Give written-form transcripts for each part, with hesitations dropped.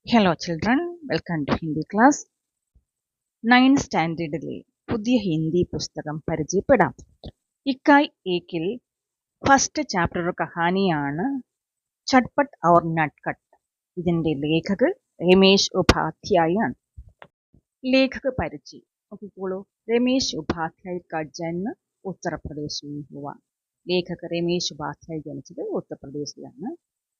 Hello children, welcome to Hindi class. 9th സ്റ്റാൻഡേർഡിലെ പുതിയ ഹിന്ദി പുസ്തകം പരിചയപ്പെടാം. ഇക്കായ് ഏക്കിൽ ഫസ്റ്റ് ചാപ്റ്റർ കഹാനിയാണ് ചട്പട്ട് ഔർ നട്ട്കട്ട്. ഇതിന്റെ ലേഖകർ രമേശ് ഉപാധ്യായ ആണ്. लेखक परिचय നോക്കിക്കോളൂ. രമേശ് ഉപാധ്യായ का जन्म उत्तरप्रदेश में हुआ. लेखक രമേശ് ഉപാധ്യായ ജനിച്ചത് ഉത്തർപ്രദേശിലാണ്.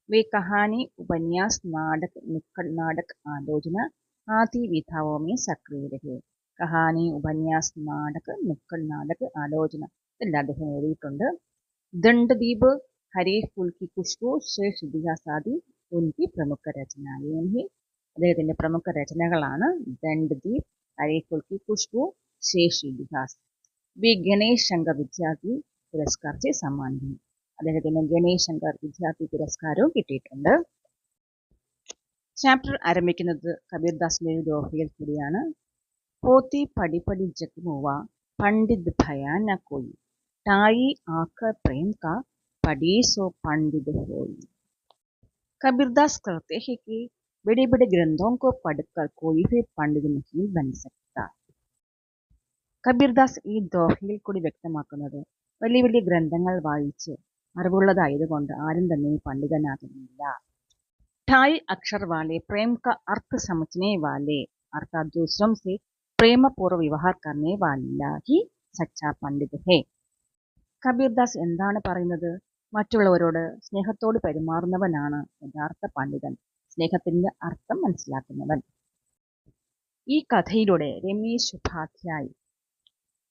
वे कहानी उपन्यास नाटक नुक्कड़ नाटक आलोचना आदि विधाओं में सक्रिय रहे. कहानी उपन्यास नाटक नुक्कड़ नाटक आलोचന ഇതെല്ലാം അദ്ദേഹം എഴുതിയിട്ടുണ്ട്. ദണ്ഡദ്വീപ് ഹരി ഫുൽ കി ഖുശ്ബു ശേഷ് ഇതിഹാസ് ആദി ഉൻകി പ്രമുഖ രചനായേ. അദ്ദേഹത്തിന്റെ പ്രമുഖ രചനകളാണ് ദണ്ഡദ്വീപ്, ഹരി ഫുൽ കി ഖുശ്ബു, ശേഷ് ഇതിഹാസ്. വി ഗണേഷ് ശങ്കർ വിദ്യാർത്ഥി പുരസ്കാർ से सम्मानित. അദ്ദേഹത്തിന് ഗണേഷ് ശങ്കർ വിദ്യാർത്ഥി പുരസ്കാരവും കിട്ടിയിട്ടുണ്ട്. ചാപ്റ്റർ ആരംഭിക്കുന്നത് കബീർദാസിന്റെ ഒരു ദോഹയിൽ കൂടിയാണ്. പോത്തി പടി പടി ജഗ്മുവ पंडित भया न कोई, टाई आकर प्रेम का पड़ी सो पंडित होई. कबीरदास कहते हैं कि बड़े बड़े ग्रंथों को पढ़कर कोई भी पंडित नहीं बन सकता. കബീർദാസ് ഈ ദോഹയിൽ കൂടി വ്യക്തമാക്കുന്നത് വലിയ വലിയ ഗ്രന്ഥങ്ങൾ വായിച്ച് അറിവുള്ളതായതുകൊണ്ട് ആരും തന്നെ പണ്ഡിതനാകുന്നില്ല. ढाई अक्षर वाले प्रेम का अर्थ समझने वाले अर्थात दूसरों से प्रेम पूर्व व्यवहार करने वाला ही सच्चा पंडित है. കബീർദാസ് എന്താണ് പറയുന്നത്? മറ്റുള്ളവരോട് സ്നേഹത്തോട് പെരുമാറുന്നവനാണ് യഥാർത്ഥ പണ്ഡിതൻ, സ്നേഹത്തിന്റെ അർത്ഥം മനസ്സിലാക്കുന്നവൻ. ഈ കഥയിലൂടെ രമേശ് ഉപാധ്യായ്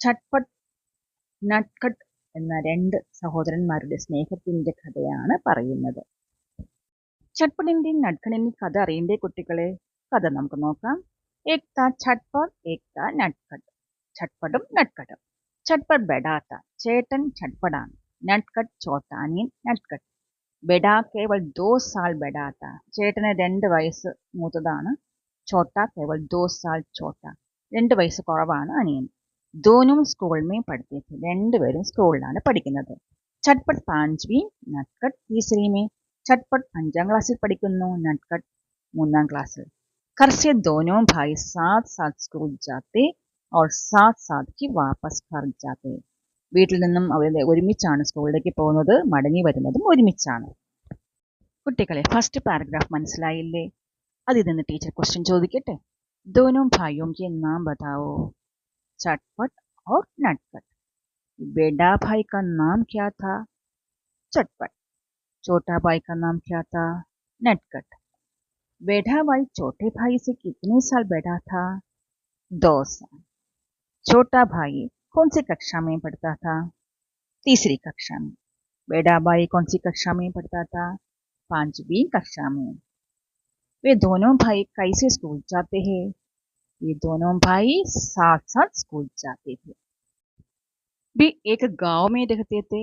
ചട്പട്ട് നട്ട്കട്ട് എന്ന രണ്ട് സഹോദരന്മാരുടെ സ്നേഹത്തിന്റെ കഥയാണ് പറയുന്നത്. ചട്പട്ടിന്റെയും നട്ട്കട്ടിന്റെയും കഥ അറിയണ്ടേ കുട്ടികളെ? കഥ നമുക്ക് നോക്കാം. एक था छटपट, एक था नटखट. छटपटुം നട്ട്കട്ടും. छटपट बड़ा था, ചേട്ടൻ छटपटाണ്. नटखट छोटा अनियन नटखट. ബെഡ കേവൽ 2 साल ബെഡ था, ചേട്ടന് 2 വയസ്സ് മൂത്തതാണ്. छोटा केवल 2 साल छोटा, 2 വയസ്സ് കുറവാണ് അനിയൻ. दोनों स्कूल में पढ़ते थे, രണ്ടുപേരും സ്കൂളിലാണ് പഠിക്കുന്നത്. छटपट 5वीं, नटखट तीसरी में. छटपट 5ാം ക്ലാസ്സിൽ പഠിക്കുന്നു, നട്ട്കട്ട് 3ാം ക്ലാസ്സിൽ. घर से दोनों भाई साथ साथ स्कूल जाते और साथ साथ ही वापस घर जाते. വീട്ടിൽ നിന്നും അവർ ഒരുമിച്ചാണ് സ്കൂളിലേക്ക് പോകുന്നത്, മടങ്ങി വരുന്നതും ഒരുമിച്ചാണ്. കുട്ടികളെ ഫസ്റ്റ് പാരഗ്രാഫ് മനസ്സിലായില്ലേ? അതിൽ നിന്ന് ടീച്ചർ ക്വസ്റ്റ്യൻ ചോദിക്കട്ടെ. दोनों भाइयों के नाम बताओ. चटपट और नटखट. बड़ा भाई का नाम क्या था? चटपट. छोटा भाई का नाम क्या था? नटखट. बड़ा भाई छोटे भाई से कितने साल बड़ा था? 2 साल. छोटा भाई कौन सी कक्षा में पढ़ता था? तीसरी कक्षा में. बड़ा भाई कौन सी कक्षा में पढ़ता था? 5वीं कक्षा में. वे दोनों भाई कैसे स्कूल जाते हैं? ये दोनों भाई साथ साथ स्कूल जाते थे. भी एक गांव में रहते थे.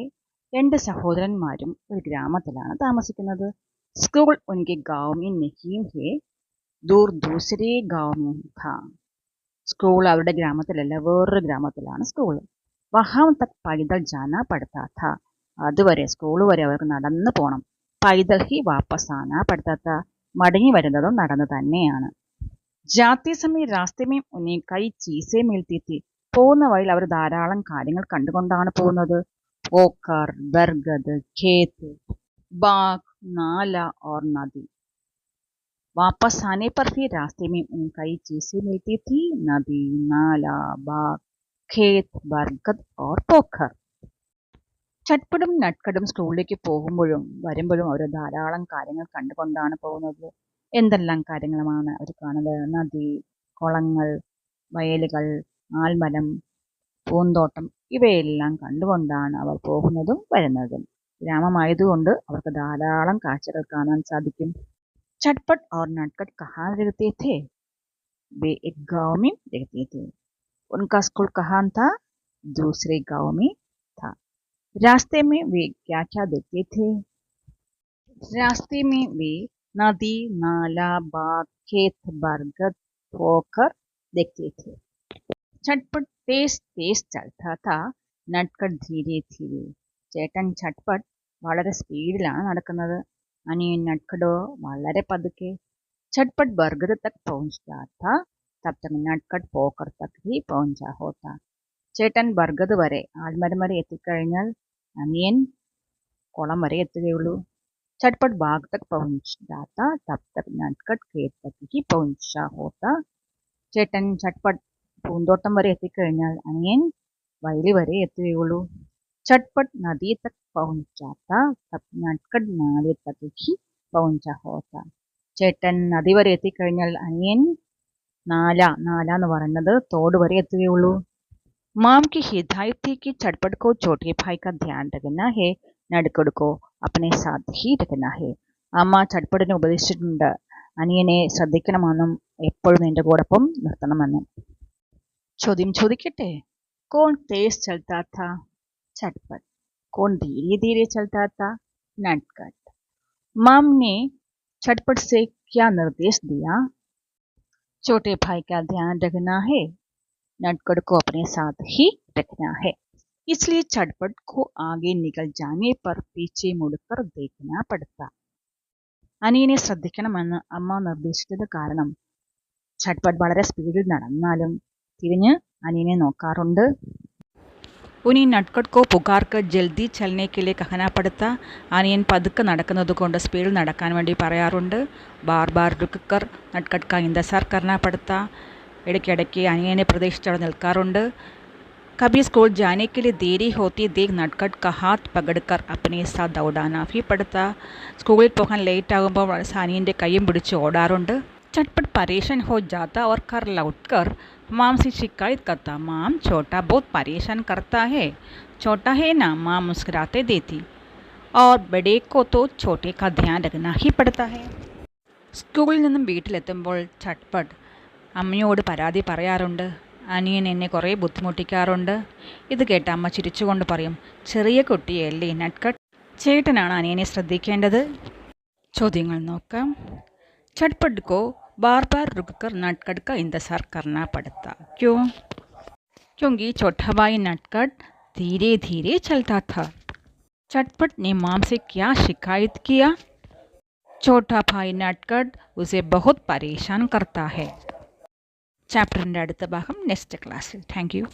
രണ്ട് സഹോദരന്മാരും ഒരു ഗ്രാമത്തിലാണ് താമസിക്കുന്നത്. स्कूल उनके गांव में नहीं है, दूर दूसरे गांव में था. സ്കൂൾ അവരുടെ ഗ്രാമത്തിലല്ല, വേറൊരു ഗ്രാമത്തിലാണ് സ്കൂൾ. വഹാം തക് പൈദൽ ജാന പഡ്താ ഥാ. അതുവരെ സ്കൂൾ വരെ അവർക്ക് നടന്നു പോകണം. പൈദൽ ഹി വാപ്പസ് ആന പഡ്താ ഥാ. മടങ്ങി വരുന്നതും നടന്നു തന്നെയാണ്. ജാതി സമയം രാസ്തമേ ഉന്നെ കൈ ചീസേ മിൽത്തി തി. പോകുന്ന വഴിയിൽ അവർ ധാരാളം കാര്യങ്ങൾ കണ്ടുകൊണ്ടാണ് പോകുന്നത്. പോക്കർ, ബർഗദ്, ഖേത്ത്, ബാഗ്, നാല और नदी. वापस आने पर भी रास्ते में उन कई चीजें मिलती थी. नदी, नाला, बाग, खेत, बरगद और पोखर. ചട്പടും നട്ട്കട്ടും സ്കൂളിലേക്ക് പോകുമ്പോഴും വരുമ്പോഴും അവർ ധാരാളം കാര്യങ്ങൾ കണ്ടുകൊണ്ടാണ് പോകുന്നത്. എന്തെല്ലാം കാര്യങ്ങളുമാണ് അവർ കാണുന്നത്? നദി, കുളങ്ങൾ, വയലുകൾ, ആൽമരം, പൂന്തോട്ടം ഇവയെല്ലാം കണ്ടുകൊണ്ടാണ് അവർ പോകുന്നതും വരുന്നതും. ഗ്രാമമായതുകൊണ്ട് അവർക്ക് ധാരാളം കാഴ്ചകൾ കാണാൻ സാധിക്കും. चटपट और नटखट कहाँ रहते थे? वे एक गांव में रहते थे. उनका स्कूल कहाँ था? दूसरे गांव में था. रास्ते में वे क्या क्या देखते थे? रास्ते में वे नदी, नाला, बाग, खेत, बरगद, पोखर देखते थे. चटपट तेज तेज चलता था, नटखट धीरे धीरे. ചേട്ടൻ ചട്പട്ട് വളരെ സ്പീഡിലാണ് നടക്കുന്നത്, അനിയൻ നട്ട്കട്ടോ വളരെ പതുക്കെ. झटपट बरगद तक पहुंचता था, तब तक नटखट पोकर तक ही पहुंचा होता. ചേട്ടൻ ബർഗദ് വരെ ആൽമരം വരെ എത്തിക്കഴിഞ്ഞാൽ അനിയൻ കുളം വരെ എത്തുകയുള്ളൂ. झटपट बाग तक पहुंच जाता, तब तक नटखट खेत तक ही पहुंचा होता. ചേട്ടൻ झटपट പൂന്തോട്ടം വരെ എത്തിക്കഴിഞ്ഞാൽ അനിയൻ വയല് വരെ എത്തുകയുള്ളൂ. झटपट नदी तक पहुंच जाता, तब नटखट नाले तक ही पहुंचा होता. ചേട്ടൻ നദി വരെ എത്തിക്കഴിഞ്ഞാൽ അനിയൻ നാല എന്ന് പറയുന്നത് തോട് വരെ എത്തുകയുള്ളൂ. माम की हिदायत थी कि झटपट को छोटे भाई का ध्यान रखना है, नटखट को अपने साथ ही रखना है. അമ്മ ചട്പടിനെ ഉപദേശിച്ചിട്ടുണ്ട്, അനിയനെ ശ്രദ്ധിക്കണമെന്നും എപ്പോഴും നിന്റെ കൂടൊപ്പം നിർത്തണമെന്നും. ചോദ്യം ചോദിക്കട്ടെ. कौन तेज चलता था? झटपट. कौन धीरे धीरे चलता था? नटखट. माम ने झटपट से क्या निर्देश दिया? छोटे भाई का ध्यान रखना है, नटखट को अपने साथ ही रखना है. इसलिए झटपट को आगे निकल जाने पर पीछे मुड़कर देखना पड़ता. അനിയനെ ശ്രദ്ധിക്കണമെന്ന് അമ്മ നിർദ്ദേശിച്ചത് കാരണം झटपट വളരെ സ്പീഡിൽ നടന്നാലും തിരിഞ്ഞ് അനിയനെ നോക്കാറുണ്ട്. उन्हें नटखट को पुकार कर जल्दी चलने के लिए कहना पड़ता. അനിയൻ പതുക്കെ നടക്കുന്നത് കൊണ്ട് സ്പീഡിൽ നടക്കാൻ വേണ്ടി പറയാറുണ്ട്. बार बार रुक कर नटखट का इंतजार करना पड़ता. ഇടയ്ക്കിടയ്ക്ക് അനിയനെ പ്രതീക്ഷിച്ചവിടെ നിൽക്കാറുണ്ട്. कभी स्कूल जाने के लिए देरी होती देख नटखट का हाथ पकड़कर अपने साथ दौड़ाना भी पड़ता. സ്കൂളിൽ പോകാൻ ലേറ്റ് ആകുമ്പോൾ അനിയൻ്റെ കൈയും പിടിച്ച് ഓടാറുണ്ട്. झटपट परेशान हो जाता और घर लौटकर माम से शिकायत करता. माम छोटा बहुत परेशान करता है. छोटा है ना, माँ मुस्कुराते देती. और बड़े को तो छोटे का ध्यान रखना ही पड़ता है. സ്കൂളിൽ നിന്നും വീട്ടിലെത്തുമ്പോൾ झटपट അമ്മയോട് പരാതി പറയാറുണ്ട്. അനിയൻ എന്നെ കുറേ ബുദ്ധിമുട്ടിക്കാറുണ്ട്. ഇത് കേട്ട് അമ്മ ചിരിച്ചുകൊണ്ട് പറയും, ചെറിയ കുട്ടിയല്ലേ നട്ട്കട്ട്, ചേട്ടനാണ് അനിയനെ ശ്രദ്ധിക്കേണ്ടത്. ചോദ്യങ്ങൾ നോക്കാം. झटपट को बार बार रुककर नटखट का इंतजार करना पड़ता. क्यों? क्योंकि छोटा भाई नटखट धीरे धीरे चलता था. झटपट ने माम से क्या शिकायत किया? छोटा भाई नटखट उसे बहुत परेशान करता है. ചാപ്റ്ററിൻ്റെ അടുത്ത ഭാഗം നെക്സ്റ്റ് ക്ലാസ്സിൽ. Thank you.